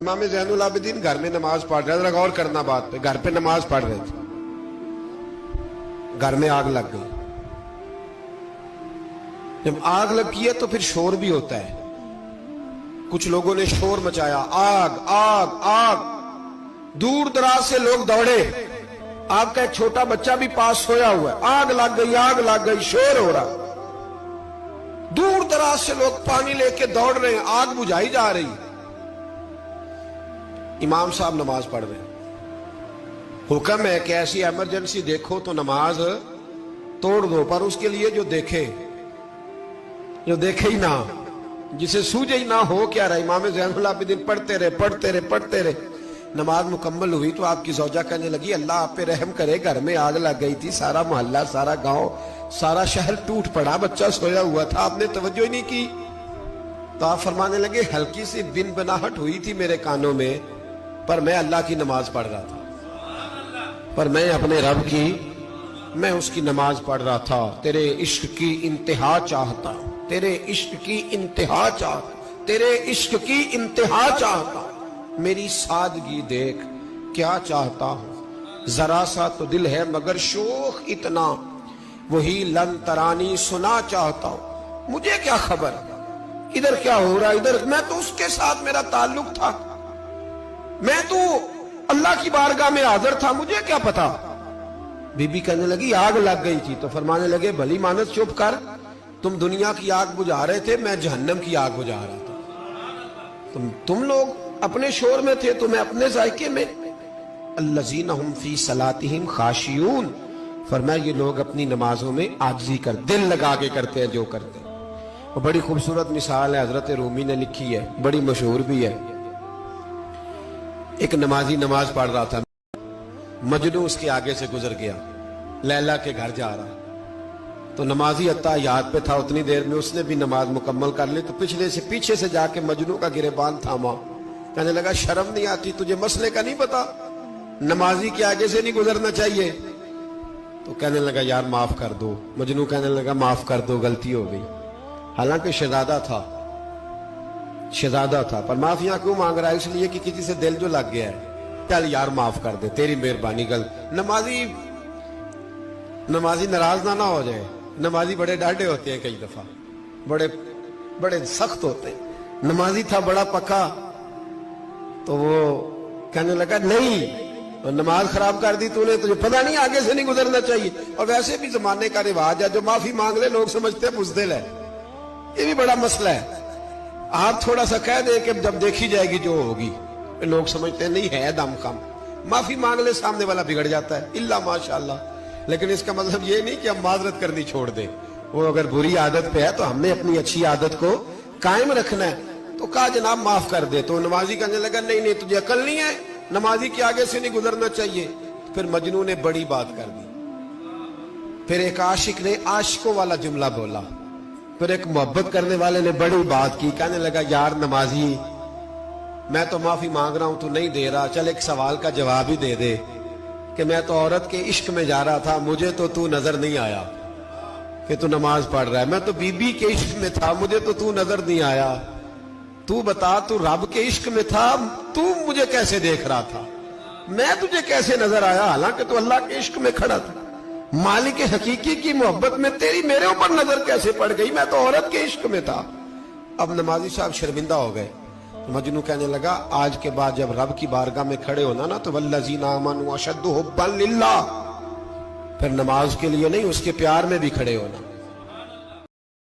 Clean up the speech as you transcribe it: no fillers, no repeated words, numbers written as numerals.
इमाम ज़ैनुल आबिदीन घर में नमाज पढ़ रहे थे। गौर करना बात पे, घर पे नमाज पढ़ रहे थे, घर में आग लग गई। जब आग लगी है तो फिर शोर भी होता है। कुछ लोगों ने शोर मचाया, आग आग आग। दूर दराज से लोग दौड़े। आपका एक छोटा बच्चा भी पास सोया हुआ है। आग लग गई, आग लग गई, शोर हो रहा। दूर दराज से लोग पानी लेके दौड़ रहे हैं, आग बुझाई जा रही। इमाम साहब नमाज पढ़ रहे हैं। हुक्म है कि ऐसी इमरजेंसी देखो तो नमाज तोड़ दो, पर उसके लिए जो देखे ही ना, जिसे सूझे ही ना हो क्या रहा। इमाम ज़ैनुल आबिदीन पढ़ते रहे। नमाज मुकम्मल हुई तो आपकी ज़ौजा कहने लगी, अल्लाह आप पे रहम करे, घर में आग लग गई थी, सारा मोहल्ला, सारा गांव, सारा शहर टूट पड़ा, बच्चा सोया हुआ था, आपने तवज्जो ही नहीं की। तो आप फरमाने लगे, हल्की सी बिन बनाहट हुई थी मेरे कानों में, पर मैं अल्लाह की नमाज पढ़ रहा था, पर मैं अपने रब की, मैं उसकी नमाज पढ़ रहा था। तेरे इश्क की इंतहा चाहता, तेरे इश्क की इंतहा चाहता, तेरे इश्क की इंतहा चाहता। मेरी सादगी देख क्या चाहता हूं, जरा सा तो दिल है मगर शोख इतना, वही लन तरानी सुना चाहता हूं। मुझे क्या खबर इधर क्या हो रहा, इधर मैं तो उसके साथ मेरा ताल्लुक था, मैं तो अल्लाह की बारगाह में हाजिर था, मुझे क्या पता। बीबी कहने लगी, आग लग गई थी। तो फरमाने लगे, भली मानस चुप कर, तुम दुनिया की आग बुझा रहे थे, मैं जहन्नम की आग बुझा रहा था। तुम लोग अपने शोर में थे तो मैं अपने जायके में। अल्लज़ीना हुम फी सलातिहिम खाशियून, फरमाया ये लोग अपनी नमाजों में आजिज़ी कर, दिल लगा के करते हैं जो करते हैं। और बड़ी खूबसूरत मिसाल है, हजरत रूमी ने लिखी है, बड़ी मशहूर भी है। एक नमाजी नमाज पढ़ रहा था, मजनू उसके आगे से गुजर गया, लैला के घर जा रहा। तो नमाजी अत्ताहियात पे था, उतनी देर में उसने भी नमाज मुकम्मल कर ली। तो पीछे से जाके मजनू का गिरेबान थामा, कहने लगा, शर्म नहीं आती तुझे, मसले का नहीं पता, नमाजी के आगे से नहीं गुजरना चाहिए। तो कहने लगा, यार माफ कर दो। मजनू कहने लगा, माफ कर दो, गलती हो गई। हालांकि शहजादा था, पर माफिया क्यों मांग रहा है? इसलिए कि किसी से दिल जो लग गया है, चल यार माफ कर दे, तेरी मेहरबानी। नमाजी नाराज ना हो जाए। नमाजी बड़े डाढ़े होते हैं, कई दफा बड़े सख्त होते हैं। नमाजी था बड़ा पक्का, तो वो कहने लगा, नहीं, और नमाज खराब कर दी तूने, तुझे पता नहीं आगे से नहीं गुजरना चाहिए। और वैसे भी जमाने का रिवाज है, जो माफी मांग ले लोग समझते हैं बुज़दिल है। ये भी बड़ा मसला है। आप थोड़ा सा कह दे कि जब देखी जाएगी जो होगी, लोग समझते हैं नहीं है दम कम, माफी मांग ले, सामने वाला बिगड़ जाता है, इल्ला माशाअल्लाह। लेकिन इसका मतलब ये नहीं कि हम माजरत करनी छोड़ दें। वो अगर बुरी आदत पे है तो हमने अपनी अच्छी आदत को कायम रखना है। तो कहा, जनाब माफ कर दे। तो नमाजी कहने लगा, नहीं तुझे अकल नहीं है, नमाजी के आगे से नहीं गुजरना चाहिए। फिर मजनू ने बड़ी बात कर दी। फिर एक आशिक ने आशिकों वाला जुमला बोला। फिर एक मोहब्बत करने वाले ने बड़ी बात की, कहने लगा, यार नमाजी, मैं तो माफी मांग रहा हूं, तू नहीं दे रहा, चल एक सवाल का जवाब ही दे दे कि मैं तो औरत के इश्क में जा रहा था, मुझे तो तू नजर नहीं आया कि तू नमाज पढ़ रहा है। मैं तो बीबी के इश्क में था, मुझे तो तू नजर नहीं आया। तू बता, तू रब के इश्क में था, तू मुझे कैसे देख रहा था, मैं तुझे कैसे नजर आया, हालांकि तू अल्लाह के इश्क में खड़ा था। मालिक हकीकी की मोहब्बत में तेरी मेरे ऊपर नजर कैसे पड़ गई, मैं तो औरत के इश्क में था। अब नमाजी साहब शर्मिंदा हो गए। मजनू कहने लगा, आज के बाद जब रब की बारगाह में खड़े होना ना, तो वल्लज़ीना आमनू अशद्दु हुब्बन लिल्लाह, फिर नमाज के लिए नहीं, उसके प्यार में भी खड़े होना।